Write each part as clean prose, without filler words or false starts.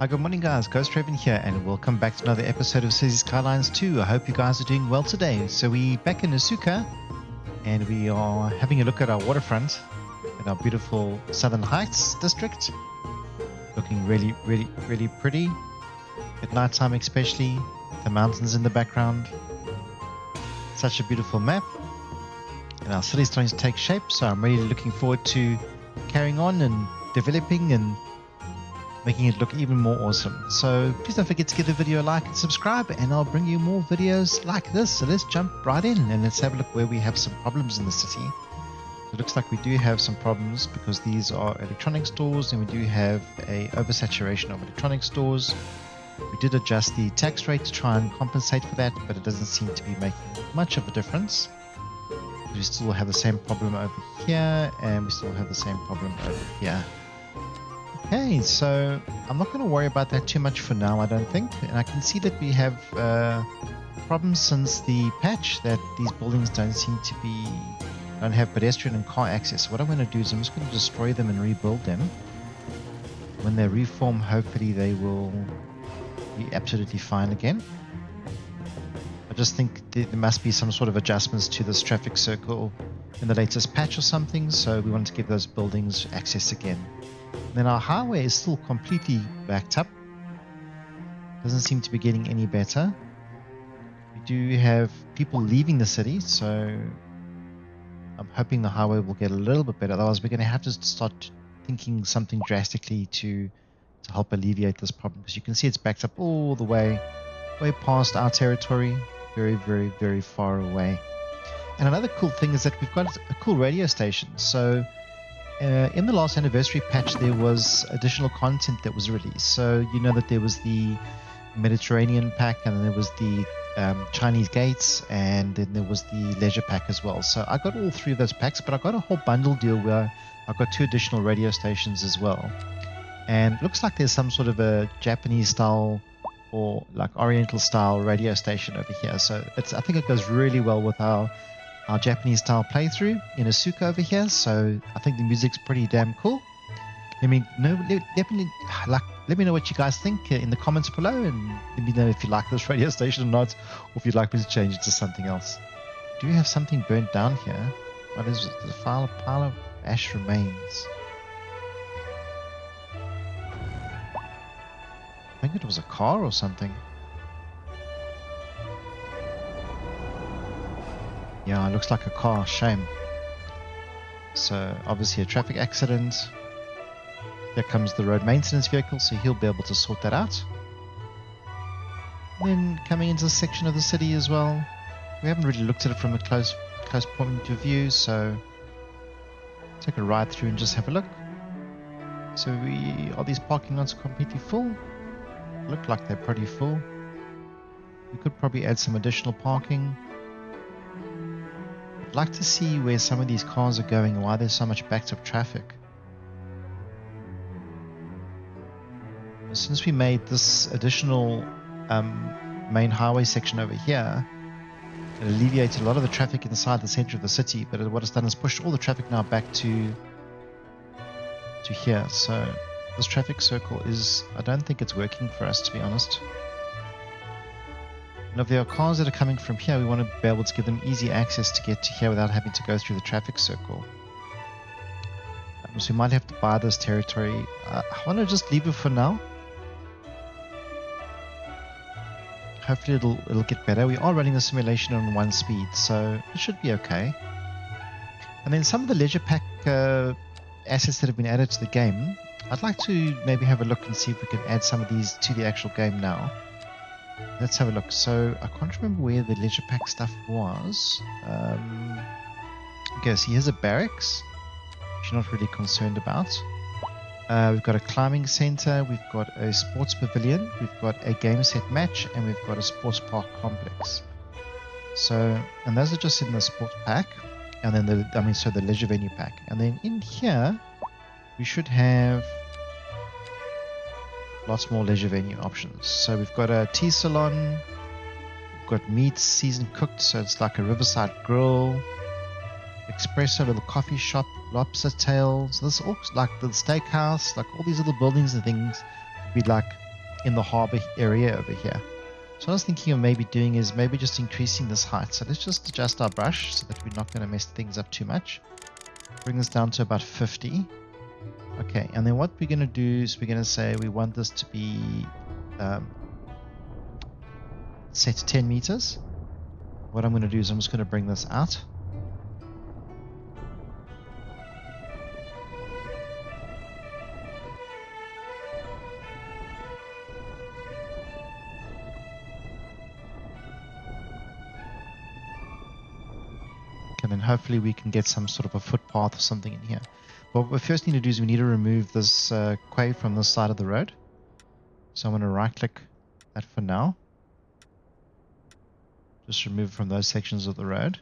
Hi, good morning guys, GhostRaven here and welcome back to another episode of City Skylines 2. I hope you guys are doing well today. So we're back in Asuka and we are having a look at our waterfront in our beautiful Southern Heights district. Looking really pretty. At night time especially, the mountains in the background. Such a beautiful map. And our city's starting to take shape, so I'm really looking forward to carrying on and developing and making it look even more awesome. So please don't forget to give the video a like and subscribe, and I'll bring you more videos like this. So let's jump right in and let's have a look where we have some problems in the city. So it looks like we do have some problems because these are electronic stores and we do have a oversaturation of electronic stores. We did adjust the tax rate to try and compensate for that, but it doesn't seem to be making much of a difference. We still have the same problem over here and we still have the same problem over here. Okay, so I'm not going to worry about that too much for now, I don't think. And I can see that we have problems since the patch that these buildings don't have pedestrian and car access. What I'm going to do is I'm just going to destroy them and rebuild them. When they reform, hopefully they will be absolutely fine again. I just think there must be some sort of adjustments to this traffic circle in the latest patch or something, so we want to give those buildings access again. Then our highway is still completely backed up. Doesn't seem to be getting any better. We do have people leaving the city, so I'm hoping the highway will get a little bit better. Otherwise, we're going to have to start thinking something drastically to help alleviate this problem. Because you can see it's backed up all the way past our territory, very far away. And another cool thing is that we've got a cool radio station. So in the last anniversary patch, there was additional content that was released. So you know that there was the Mediterranean pack, and then there was the Chinese gates, and then there was the leisure pack as well. So I got all three of those packs, but I got a whole bundle deal where I got 2 additional radio stations as well. And it looks like there's some sort of a Japanese style or like Oriental style radio station over here. So I think it goes really well with our Japanese style playthrough in Asuka over here. So I think the music's pretty damn cool. Let me know what you guys think in the comments below, and let me know if you like this radio station or not, or if you'd like me to change it to something else. Do we have something burnt down here? What is it? There's a pile of ash remains. I think it was a car or something. Yeah, it looks like a car. Shame. So obviously a traffic accident. Here comes the road maintenance vehicle, so he'll be able to sort that out. And then coming into this section of the city as well, we haven't really looked at it from a close point of view, so take a ride through and just have a look. So are these parking lots completely full? Look like they're pretty full. We could probably add some additional parking. I'd like to see where some of these cars are going and why there's so much backed up traffic. Since we made this additional main highway section over here, it alleviated a lot of the traffic inside the center of the city, but what it's done is pushed all the traffic now back to here. So this traffic circle I don't think it's working for us, to be honest. And if there are cars that are coming from here, we want to be able to give them easy access to get to here without having to go through the traffic circle. So we might have to buy this territory. I want to just leave it for now. Hopefully it'll get better. We are running the simulation on 1 speed, so it should be okay. And then some of the leisure pack assets that have been added to the game, I'd like to maybe have a look and see if we can add some of these to the actual game now. Let's have a look. So I can't remember where the leisure pack stuff was. Okay, so here's a barracks, which you're not really concerned about. We've got a climbing center, we've got a sports pavilion, we've got a game set match, and we've got a sports park complex. So, and those are just in the sports pack, and then the leisure venue pack. And then in here, we should have lots more leisure venue options. So we've got a tea salon, we've got meat seasoned cooked, so it's like a riverside grill, espresso, little coffee shop, lobster tail. So this all like the steakhouse, like all these little buildings and things would be like in the harbor area over here. So what I was thinking of maybe doing is maybe just increasing this height. So let's just adjust our brush so that we're not going to mess things up too much. Bring this down to about 50. Okay, and then what we're going to do is we're going to say we want this to be set to 10 meters. What I'm going to do is I'm just going to bring this out. And then hopefully we can get some sort of a footpath or something in here. But what we first need to do is we need to remove this quay from this side of the road. So I'm going to right click that for now. Just remove it from those sections of the road.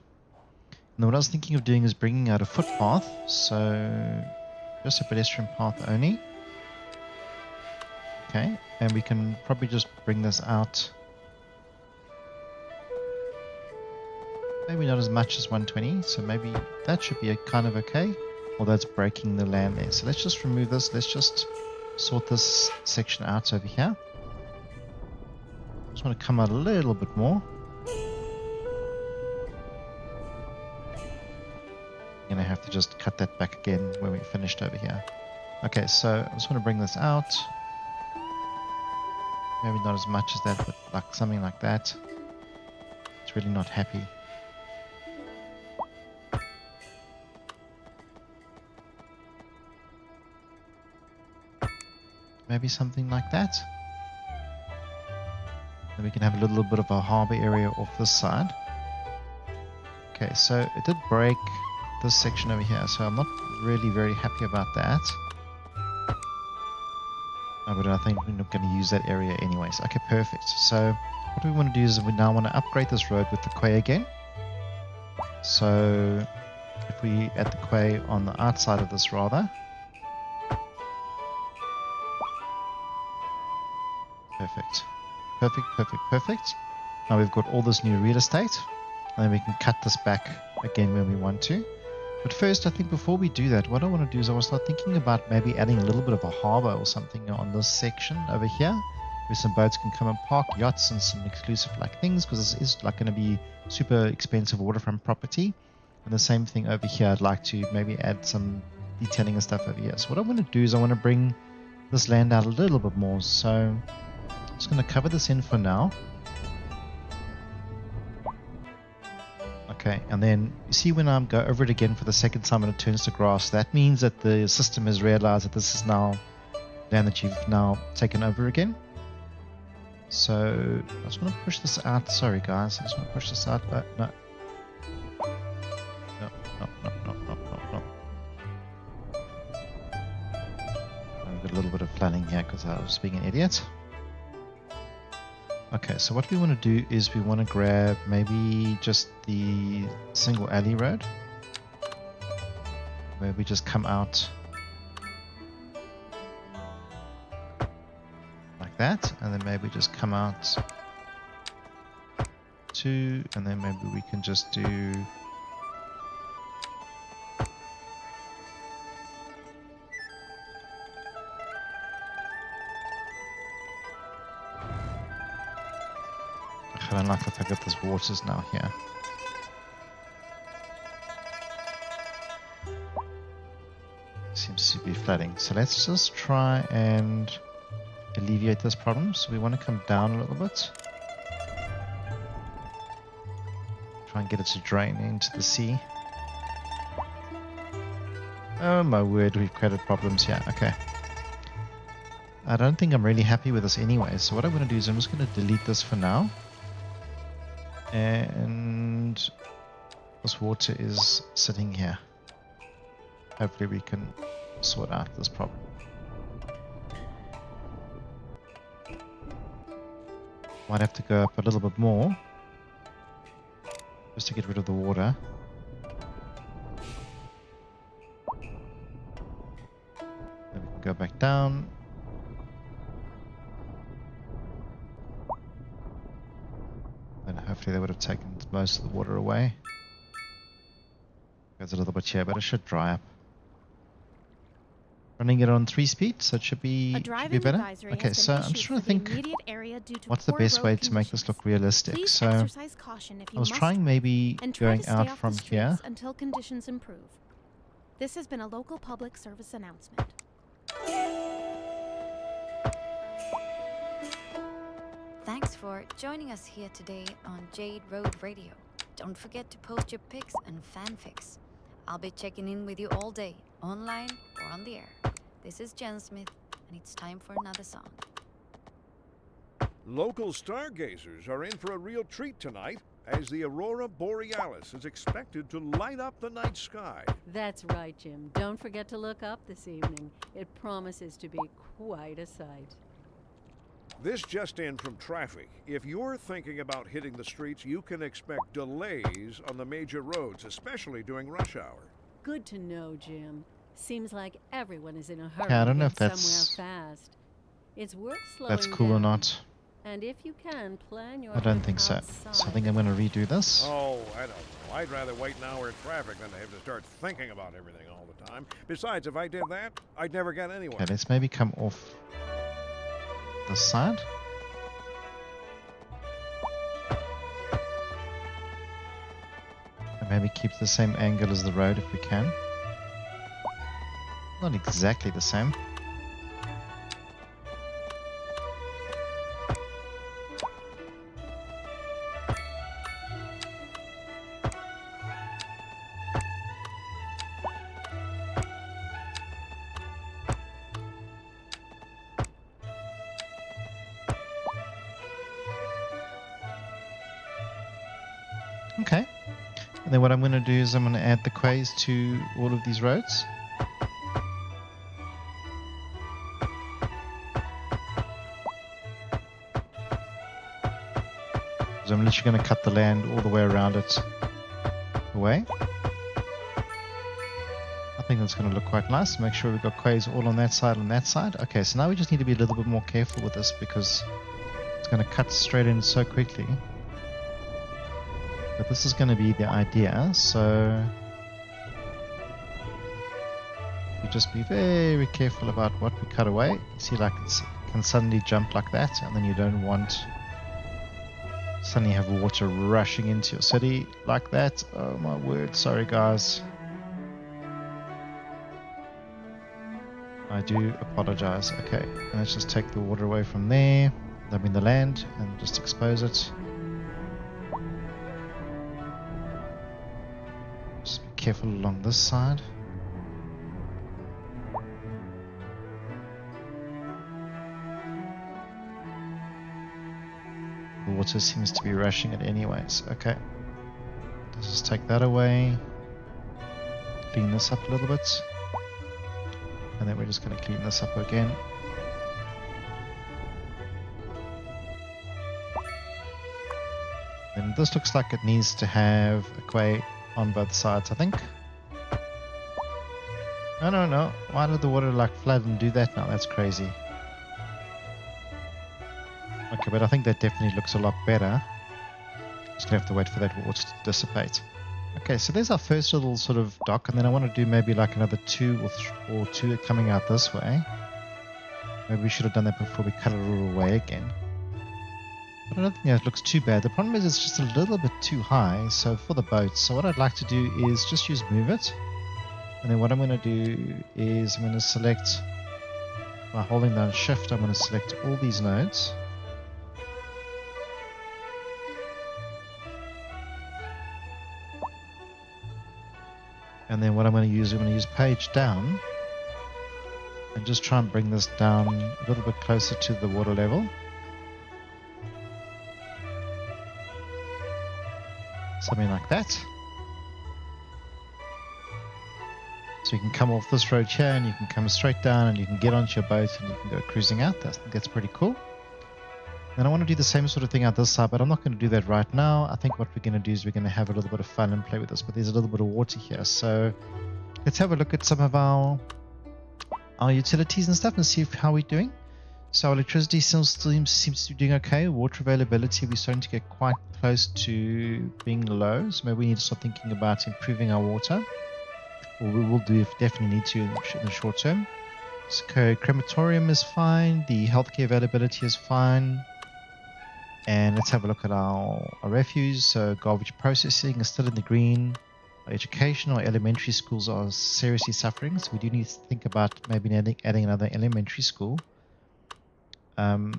And then what I was thinking of doing is bringing out a footpath. So just a pedestrian path only. Okay, and we can probably just bring this out. Maybe not as much as 120, so maybe that should be kind of okay. Although it's breaking the land there. So let's just remove this. Let's just sort this section out over here. Just want to come out a little bit more. I'm going to have to just cut that back again when we're finished over here. Okay, so I just want to bring this out. Maybe not as much as that, but like something like that. It's really not happy. Maybe something like that. Then we can have a little bit of a harbor area off this side. Okay, so it did break this section over here, so I'm not really very happy about that. Oh, but I think we're not going to use that area anyways. Okay, perfect. So what we want to do is we now want to upgrade this road with the quay again. So if we add the quay on the outside of this rather. Perfect. Perfect, perfect, perfect. Now we've got all this new real estate. And then we can cut this back again when we want to. But first, I think before we do that, what I want to do is I want to start thinking about maybe adding a little bit of a harbor or something on this section over here, where some boats can come and park, yachts and some exclusive like things, because this is like going to be super expensive waterfront property. And the same thing over here, I'd like to maybe add some detailing and stuff over here. So what I want to do is I want to bring this land out a little bit more. So I'm just going to cover this in for now. Okay, and then you see when I go over it again for the second time and it turns to grass, that means that the system has realized that this is now land that you've now taken over again. So I just want to push this out. Sorry guys, I just want to push this out. No. No. I've got a little bit of flooding here because I was being an idiot. Okay, so what we want to do is we want to grab maybe just the single alley road, where we just come out like that, and then maybe just come out 2, and then maybe we can just do I don't like the fact that there's waters now here. Seems to be flooding. So let's just try and alleviate this problem. So we want to come down a little bit. Try and get it to drain into the sea. Oh my word, we've created problems here. Okay. I don't think I'm really happy with this anyway. So what I'm going to do is I'm just going to delete this for now. And this water is sitting here. Hopefully we can sort out this problem. Might have to go up a little bit more just to get rid of the water. Then we can go back down. And hopefully they would have taken most of the water away. Goes a little bit here, but it should dry up. running it on 3 speed, so it should be better. Advisory Okay, has been so I'm issued just trying to for the think immediate area due to what's the poor best way road to make this look conditions. realistic. Please So exercise caution if you I was must trying drive, maybe and try going to stay out off from the here. streets until conditions improve. This has been a local public service announcement. Thanks for joining us here today on Jade Road Radio. Don't forget to post your pics and fanfics. I'll be checking in with you all day, online or on the air. This is Jen Smith, and it's time for another song. Local stargazers are in for a real treat tonight, as the aurora borealis is expected to light up the night sky. That's right, Jim. Don't forget to look up this evening. It promises to be quite a sight. This just in from traffic. If you're thinking about hitting the streets, you can expect delays on the major roads, especially during rush hour. Good to know, Jim. Seems like everyone is in a hurry Yeah, I don't know to if get that's somewhere fast. It's worth slowing that's cool down. or not. And if you can, plan your I don't trip think so. outside. So I think I'm going to redo this. Oh, I don't know. I'd rather wait an hour in traffic than to have to start thinking about everything all the time. Besides, if I did that, I'd never get anywhere. Okay, let's maybe come off this side. And maybe keep the same angle as the road if we can. Not exactly the same. Okay, and then what I'm going to do is I'm going to add the quays to all of these roads. So I'm literally going to cut the land all the way around it away. I think that's going to look quite nice. Make sure we've got quays all on that side and that side. Okay, so now we just need to be a little bit more careful with this because it's going to cut straight in so quickly. But this is going to be the idea, so you just be very careful about what we cut away. You see, like it can suddenly jump like that, and then you don't want suddenly have water rushing into your city like that. Oh my word, sorry guys. I do apologize. Okay, let's just take the water away from there, I mean the land, and just expose it. Just be careful along this side. The water seems to be rushing it anyways. Okay, let's just take that away. Clean this up a little bit. And then we're just going to clean this up again. And this looks like it needs to have a quay on both sides, I think. No. Why did the water like flood and do that now? That's crazy. Okay, but I think that definitely looks a lot better. Just gonna have to wait for that water to dissipate. Okay, so there's our first little sort of dock, and then I want to do maybe like another two or two coming out this way. Maybe we should have done that before we cut it all away again. But I don't think that looks too bad. The problem is it's just a little bit too high, so for the boat. So what I'd like to do is just use Move It. And then what I'm going to do is I'm going to select, by holding down Shift, I'm going to select all these nodes. And then what I'm going to use Page Down. And just try and bring this down a little bit closer to the water level. Something like that. So you can come off this road here and you can come straight down and you can get onto your boat and you can go cruising out. I think that's pretty cool. And I want to do the same sort of thing out this side, but I'm not going to do that right now. I think what we're going to do is we're going to have a little bit of fun and play with this, but there's a little bit of water here. So let's have a look at some of our utilities and stuff and see how we're doing. So our electricity seems to be doing okay. Water availability, we're starting to get quite close to being low. So maybe we need to start thinking about improving our water. Or we will do if definitely need to in the short term. So crematorium is fine. The healthcare availability is fine. And let's have a look at our refuse. So garbage processing is still in the green. Our educational elementary schools are seriously suffering. So we do need to think about maybe adding another elementary school. Okay,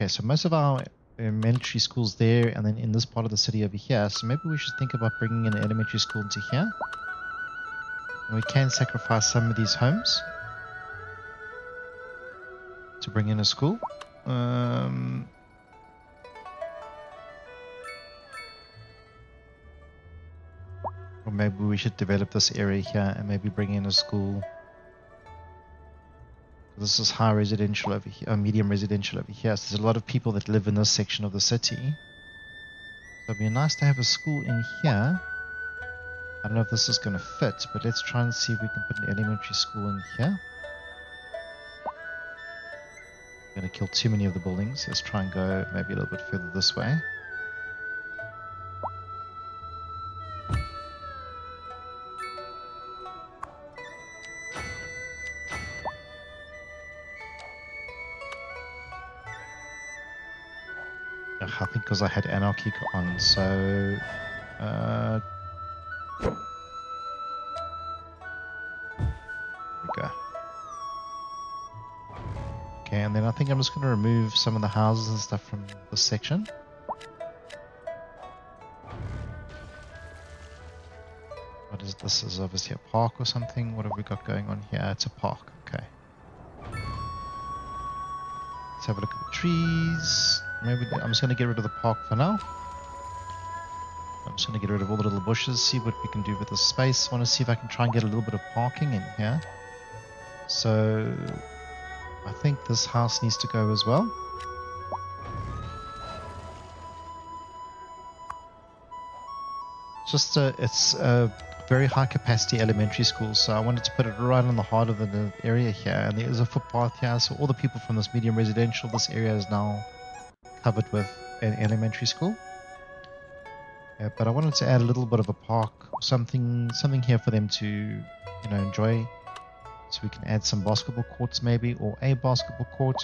so most of our elementary schools there, and then in this part of the city over here. So maybe we should think about bringing an elementary school into here. And we can sacrifice some of these homes to bring in a school. Or maybe we should develop this area here and maybe bring in a school. This is high residential over here, medium residential over here. So there's a lot of people that live in this section of the city. So it'd be nice to have a school in here. I don't know if this is going to fit, but let's try and see if we can put an elementary school in here. I'm going to kill too many of the buildings. Let's try and go maybe a little bit further this way. I think because I had anarchy on, so there we go. Okay, and then I think I'm just going to remove some of the houses and stuff from this section. What is this? Is obviously a park or something. What have we got going on here? It's a park. Okay. Let's have a look at the trees. Maybe I'm just going to get rid of the park for now. I'm just going to get rid of all the little bushes, see what we can do with the space. I want to see if I can try and get a little bit of parking in here. So I think this house needs to go as well. It's a very high capacity elementary school, so I wanted to put it right in the heart of the area here. And there is a footpath here, so all the people from this medium residential, this area is now covered with an elementary school. But I wanted to add a little bit of a park, something here for them to, enjoy. So we can add some basketball courts maybe, or a basketball court.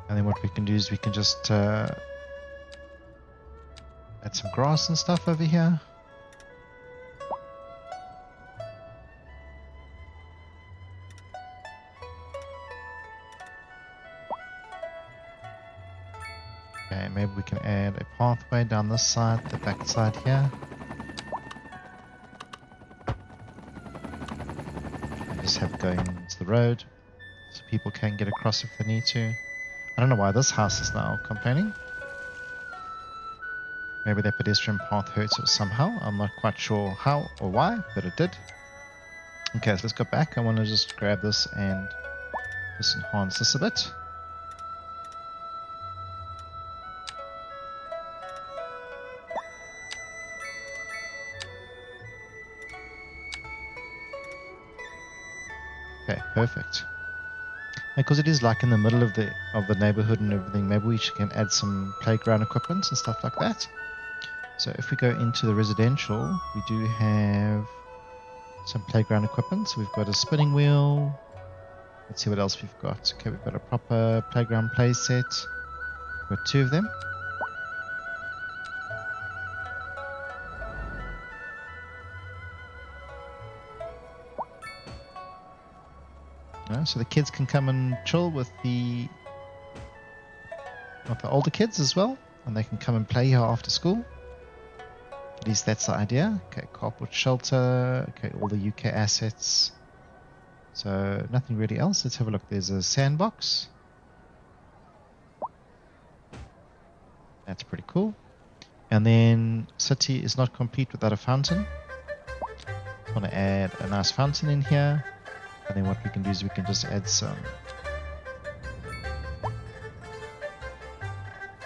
And then what we can do is we can just add some grass and stuff over here. Okay, maybe we can add a pathway down this side, the back side here. And just have it going into the road so people can get across if they need to. I don't know why this house is now complaining. Maybe that pedestrian path hurts it somehow. I'm not quite sure how or why, but it did. Okay, so let's go back. I want to just grab this and just enhance this a bit. Okay, perfect. Because it is like in the middle of the neighborhood and everything, maybe we can add some playground equipment and stuff like that. So if we go into the residential, we do have some playground equipment. So we've got a spinning wheel. Let's see what else we've got. Okay, we've got a proper playground play set. We've got 2 of them. So the kids can come and chill with the older kids as well, and they can come and play here after school. At least that's the idea. Okay, carport shelter. Okay, all the UK assets. So nothing really else. Let's have a look. There's a sandbox. That's pretty cool. And then city is not complete without a fountain. I want to add a nice fountain in here. And then what we can do is we can just add some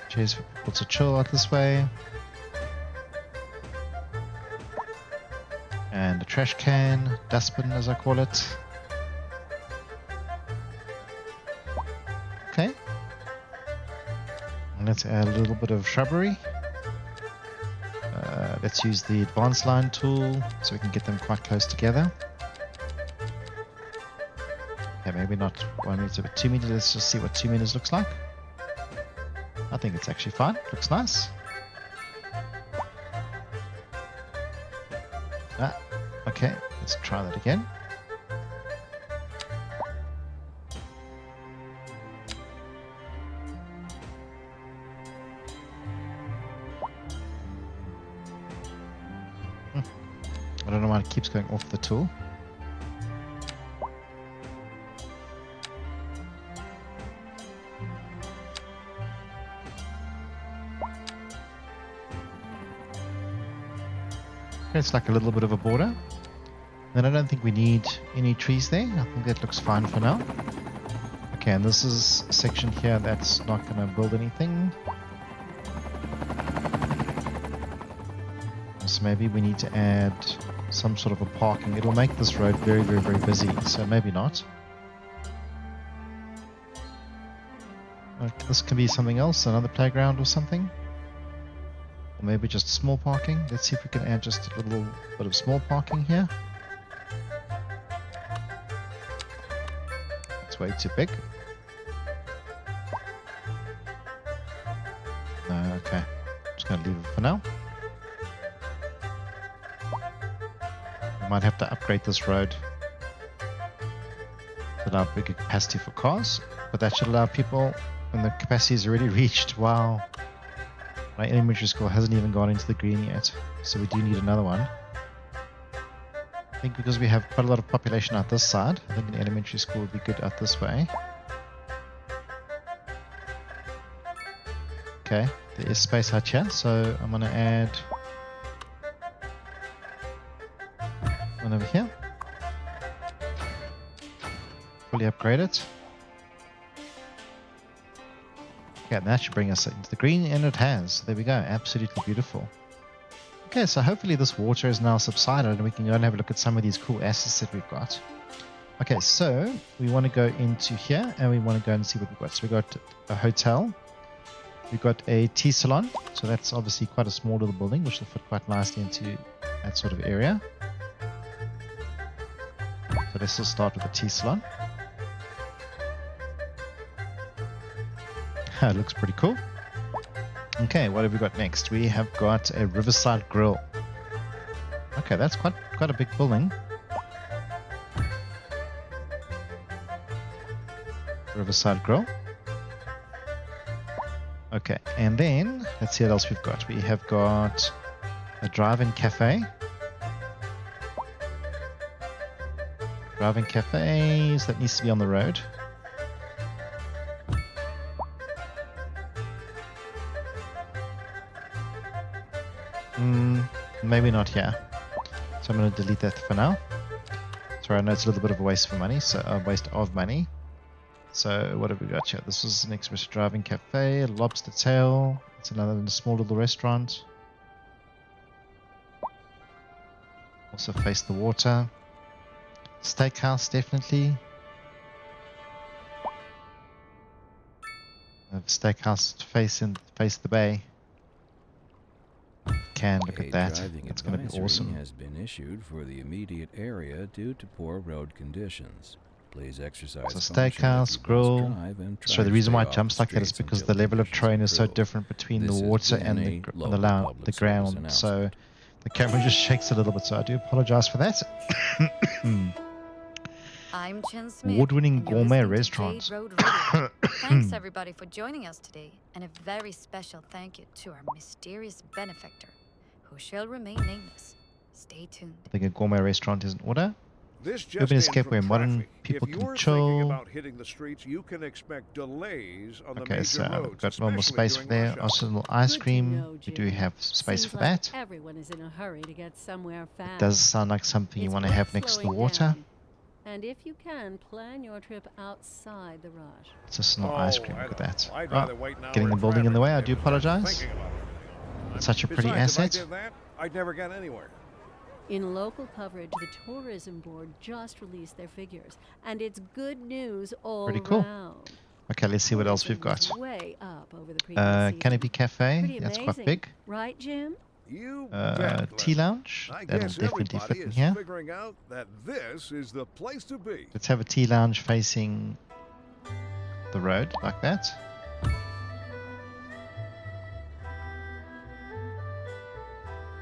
chairs for people to chill out this way. And a trash can, dustbin as I call it. Okay. And let's add a little bit of shrubbery. let's use the advanced line tool so we can get them quite close together. Okay, maybe not 1 meter, but 2 meters. Let's just see what 2 meters looks like. I think it's actually fine. Looks nice. Okay, let's try that again. I don't know why it keeps going off the tool. Okay, it's like a little bit of a border. Then I don't think we need any trees there. I think that looks fine for now. Okay, and this is a section here that's not going to build anything. So maybe we need to add some sort of a parking. It'll make this road very, very, very busy, so maybe not. This could be something else, another playground or something. Or maybe just small parking. Let's see if we can add just a little bit of small parking here. It's way too big. No, okay. Just going to leave it for now. We might have to upgrade this road to allow bigger capacity for cars, but that should allow people when the capacity is already reached. Wow. My elementary school hasn't even gone into the green yet, so we do need another one. I think because we have quite a lot of population out this side, I think an elementary school would be good out this way. Okay, there is space out here, so I'm going to add one over here. Fully upgrade it. Okay, that should bring us into the green, and it has. There we go, absolutely beautiful. Okay, so hopefully this water is now subsided and we can go and have a look at some of these cool assets that we've got. Okay, so we want to go into here and we want to go and see what we've got. So we've got a hotel, we've got a tea salon, so that's obviously quite a small little building which will fit quite nicely into that sort of area. So let's just start with the tea salon. It looks pretty cool. Okay, what have we got next? We have got a riverside grill. Okay, that's quite a big building. Riverside grill. Okay, and then let's see what else we've got. We have got a drive-in cafe. Drive-in cafes, that needs to be on the road. Maybe not here. So I'm going to delete that for now. Sorry, I know it's a little bit of a waste of money. So what have we got here? This is an express driving cafe, lobster tail. It's another small little restaurant. Also face the water. Steakhouse, definitely. A steakhouse face the bay. Look at that. It's going to be awesome. Has been issued for the immediate area due to poor road conditions. Please exercise so steakhouse, grill. So the reason why it jumps like that is because the level of terrain is so different between the water and the ground. So the camera just shakes a little bit. So I do apologize for that. I'm Chen Smith. Award-winning and you're gourmet listening to restaurant. Jade Road Radio. Thanks everybody for joining us today, and a very special thank you to our mysterious benefactor, who shall remain nameless. Stay tuned. I think a gourmet restaurant is in order. This just Urban in escape from where modern traffic. people if can you're chill. Thinking about hitting the streets, you can expect delays on the Okay, major so roads, we've got normal especially space for during there. rush Also, a hour. little ice Good to cream. know, We do Jim. have space Seems for like that. everyone is in a hurry to get somewhere fast. It does sound like something you It's want to worth have next to the slowing water. down. And if you can, plan your trip outside the rush. It's just not ice cream. I Look at know. that. I'd Oh, rather wait an hour getting the in building in the way. I traffic do than have to apologize. thinking about everything. It's such a pretty Besides, asset. If I did that, I'd never get anywhere. In local coverage, the Tourism Board just released their figures, and it's good news all Pretty cool. around. Okay, let's see what else we've Tourism got. was way up over the previous season. Canopy Cafe. Pretty That's quite amazing, big. right, Jim? You bet, tea Glenn. lounge. I That'll guess definitely everybody fit in is here. figuring out that this is the place to be. Let's have a tea lounge facing the road like that.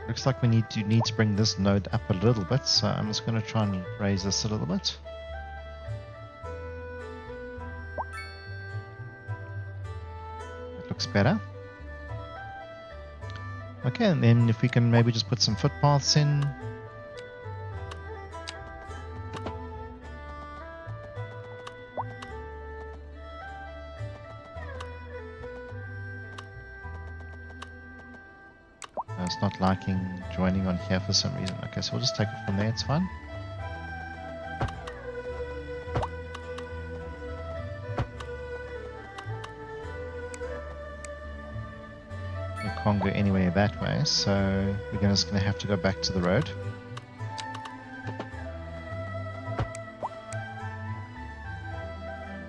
Looks like we need to bring this node up a little bit, so I'm just going to try and raise this a little bit. That looks better. Okay, and then if we can maybe just put some footpaths in. It's not liking joining on here for some reason. Okay, so we'll just take it from there, it's fine. We can't go anywhere that way, so we're just going to have to go back to the road.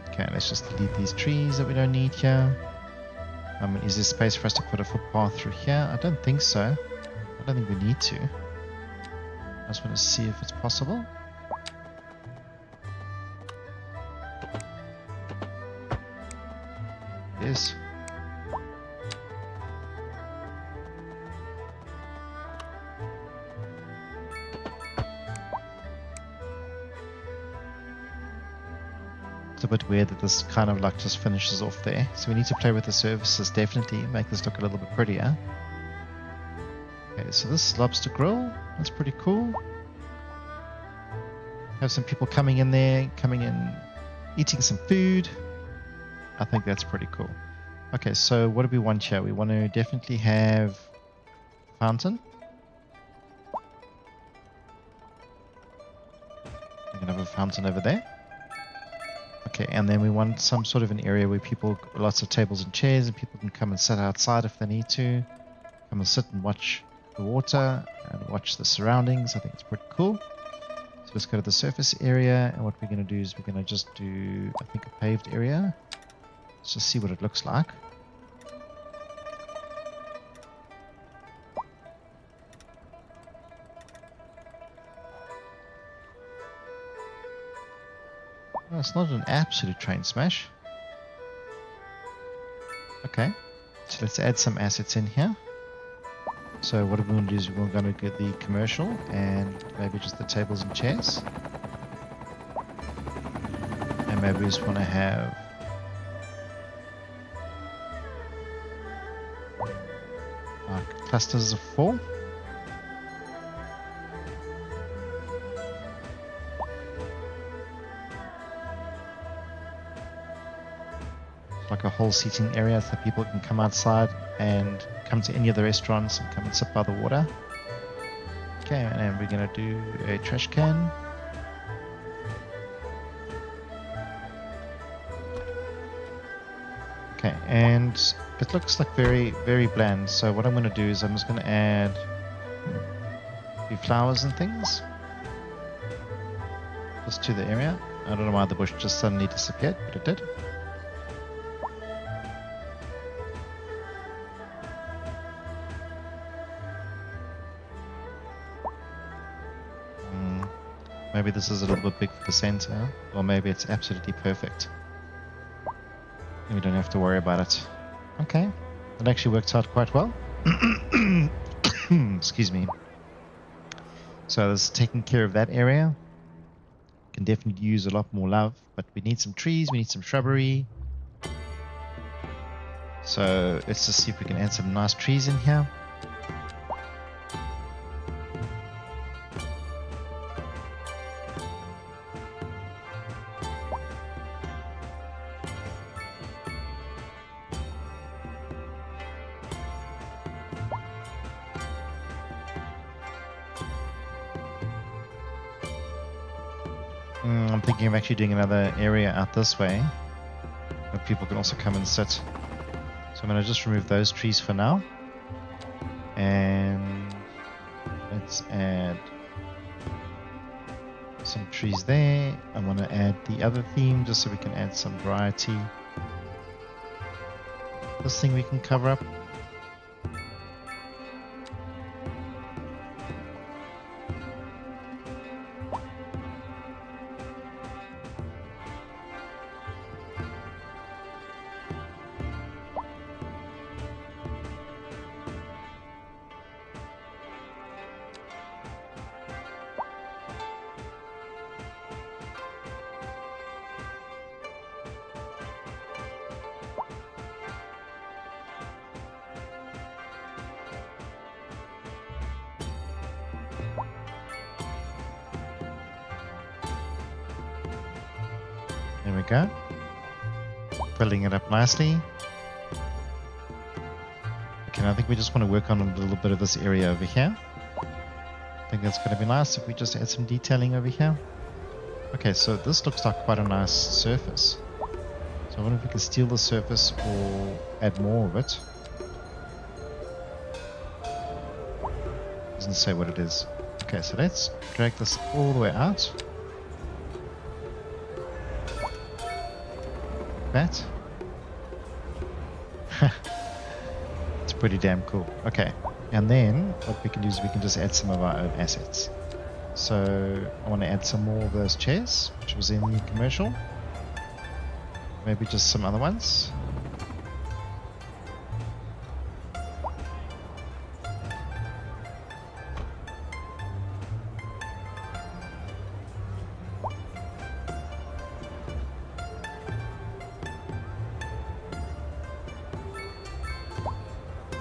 Okay, let's just delete these trees that we don't need here. Is there space for us to put a footpath through here? I don't think so. I don't think we need to. I just want to see if it's possible. It is. It's a bit weird that this kind of like just finishes off there. So we need to play with the surfaces, definitely make this look a little bit prettier. Okay, so this lobster grill, that's pretty cool. Have some people coming in there, eating some food. I think that's pretty cool. Okay, so what do we want here? We want to definitely have fountain. We're gonna have a fountain over there. Okay, and then we want some sort of an area where lots of tables and chairs, and people can come and sit outside if they need to. Come and sit and watch the water and watch the surroundings. I think it's pretty cool. So let's go to the surface area, and what we're going to do is we're going to just do, I think, a paved area. Let's just see what it looks like. No, it's not an absolute train smash. Okay, so let's add some assets in here. So what we're going to do is we're going to get the commercial and maybe just the tables and chairs. And maybe we just want to have clusters of 4. Like a whole seating area so people can come outside and come to any of the restaurants and come and sit by the water. Okay, and we're going to do a trash can. Okay, and it looks like very, very bland. So what I'm going to do is I'm just going to add a few flowers and things just to the area. I don't know why the bush just suddenly disappeared, but it did. Maybe this is a little bit big for the center, or maybe it's absolutely perfect. We don't have to worry about it. Okay, it actually works out quite well. Excuse me. So this is taking care of that area. Can definitely use a lot more love, but we need some trees, we need some shrubbery. So let's just see if we can add some nice trees in here. I'm thinking of actually doing another area out this way where people can also come and sit. So I'm going to just remove those trees for now. And let's add some trees there. I want to add the other theme just so we can add some variety. This thing we can cover up. There we go. Filling it up nicely. Okay, I think we just want to work on a little bit of this area over here. I think that's going to be nice if we just add some detailing over here. Okay, so this looks like quite a nice surface. So I wonder if we can steal the surface or add more of it. Doesn't say what it is. Okay, so let's drag this all the way out. That. It's pretty damn cool. Okay, and then what we can do is we can just add some of our own assets. So I want to add some more of those chairs, which was in the commercial. Maybe just some other ones.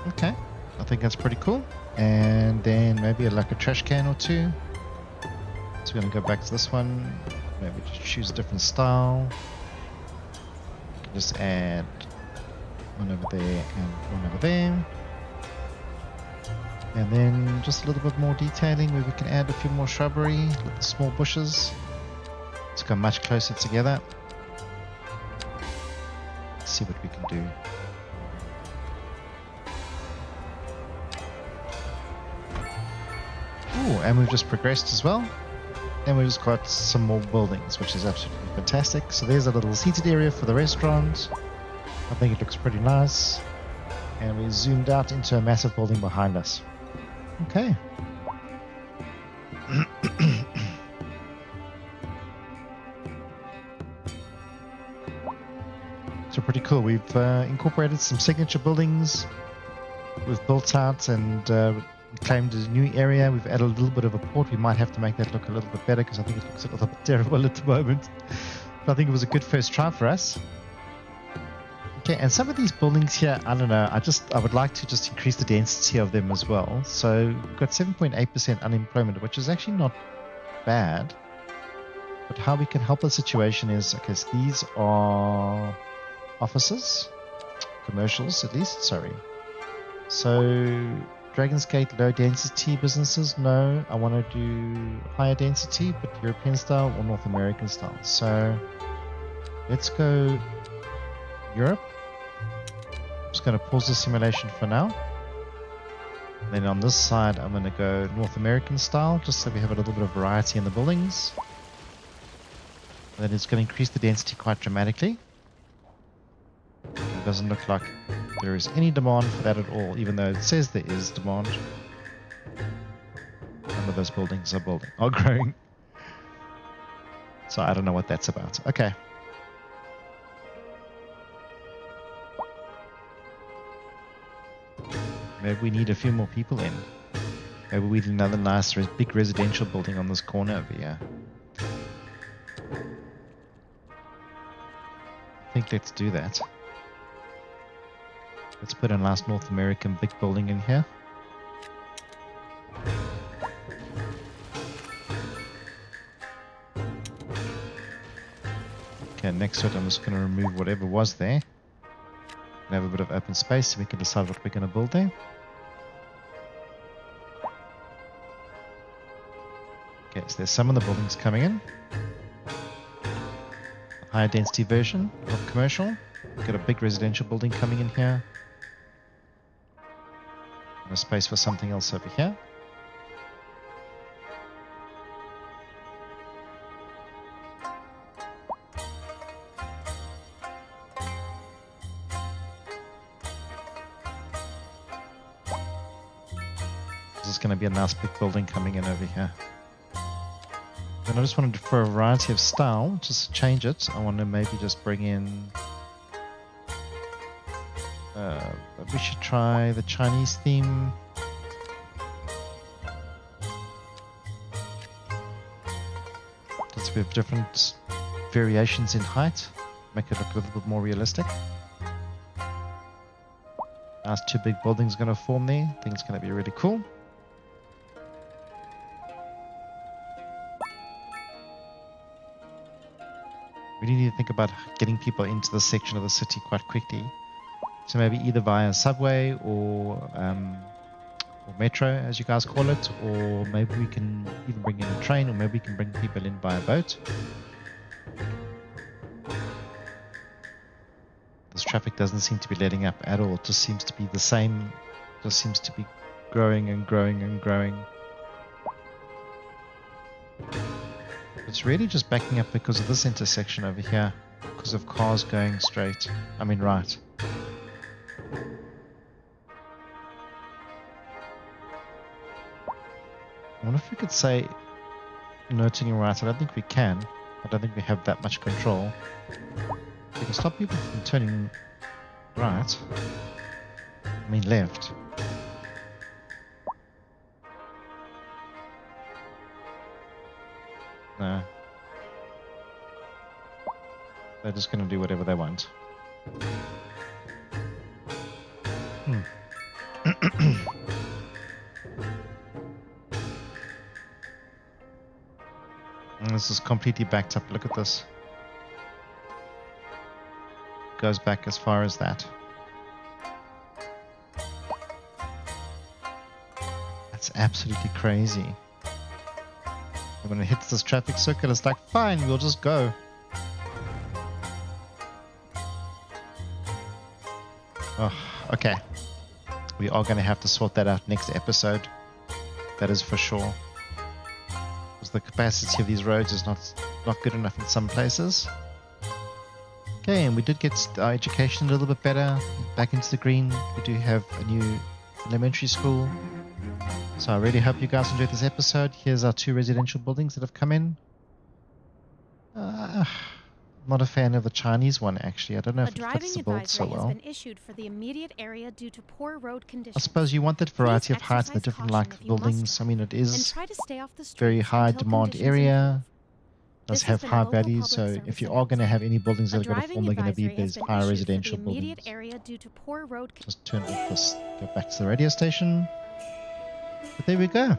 Okay, I think that's pretty cool. And then maybe like a trash can or two. So we're going to go back to this one. Maybe just choose a different style. Just add one over there and one over there. And then just a little bit more detailing where we can add a few more shrubbery, little small bushes. Let's go much closer together. Let's see what we can do. Ooh, and we've just progressed as well. And we've just got some more buildings, which is absolutely fantastic. So there's a little seated area for the restaurant. I think it looks pretty nice. And we zoomed out into a massive building behind us. Okay. So pretty cool. We've incorporated some signature buildings. We've built out and claimed a new area. We've added a little bit of a port. We might have to make that look a little bit better because I think it looks a little bit terrible at the moment. But I think it was a good first try for us. Okay, and some of these buildings here, I don't know, I would like to just increase the density of them as well. So we've got 7.8% unemployment, which is actually not bad. But how we can help the situation is, okay, so these are offices, commercials at least, sorry. So Dragon's Gate, low density businesses, no. I want to do higher density, but European style or North American style. So let's go Europe. I'm just going to pause the simulation for now. And then on this side, I'm going to go North American style, just so we have a little bit of variety in the buildings. And then it's going to increase the density quite dramatically. It doesn't look like there is any demand for that at all, even though it says there is demand. Some of those buildings are growing. So I don't know what that's about. Okay. Maybe we need a few more people in. Maybe we need another nice big residential building on this corner over here. I think let's do that. Let's put a nice North American big building in here. Okay, next to it I'm just going to remove whatever was there. And have a bit of open space so we can decide what we're going to build there. Okay, so there's some of the buildings coming in. A higher density version of commercial. We've got a big residential building coming in here. And a space for something else over here. This is going to be a nice big building coming in over here. And I just wanted to, for a variety of style, just change it. I want to maybe just bring in... we should try the Chinese theme. Let's have different variations in height. Make it look a little bit more realistic. Nice two big buildings going to form there. I think it's going to be really cool. We need to think about getting people into this section of the city quite quickly. So maybe either via subway or metro, as you guys call it, or maybe we can even bring in a train, or maybe we can bring people in by a boat. This traffic doesn't seem to be letting up at all. It just seems to be the same. Just seems to be growing and growing and growing. It's really just backing up because of this intersection over here, because of cars going straight. I mean right. I wonder if we could say no turning right. I don't think we can. I don't think we have that much control. We can stop people from turning right. I mean left. No. They're just going to do whatever they want. And this is completely backed up. Look at this. Goes back as far as that. That's absolutely crazy. And when it hits this traffic circle, it's like, fine, we'll just go. Oh, okay. We are going to have to sort that out next episode. That is for sure. Because the capacity of these roads is not good enough in some places. Okay, and we did get our education a little bit better. Back into the green. We do have a new elementary school. So I really hope you guys enjoyed this episode. Here's our 2 residential buildings that have come in. Not a fan of the Chinese one, actually. I don't know if it fits the build so well. Has been issued for the immediate area due to poor road conditions. I suppose you want that variety of heights and the different buildings. I mean, it is very high demand area. Does have high value, so if you are going to have any buildings that are going to form, they're going to be these high residential buildings. Just turn off this, go back to the radio station. But there we go.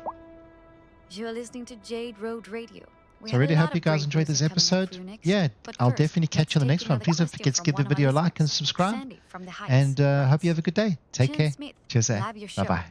You're listening to Jade Road Radio. So I really hope you guys enjoyed this episode. Yeah, I'll definitely catch you on the next one. Please don't forget to give the video a like and subscribe. And hope you have a good day. Take care. Cheers. Bye-bye.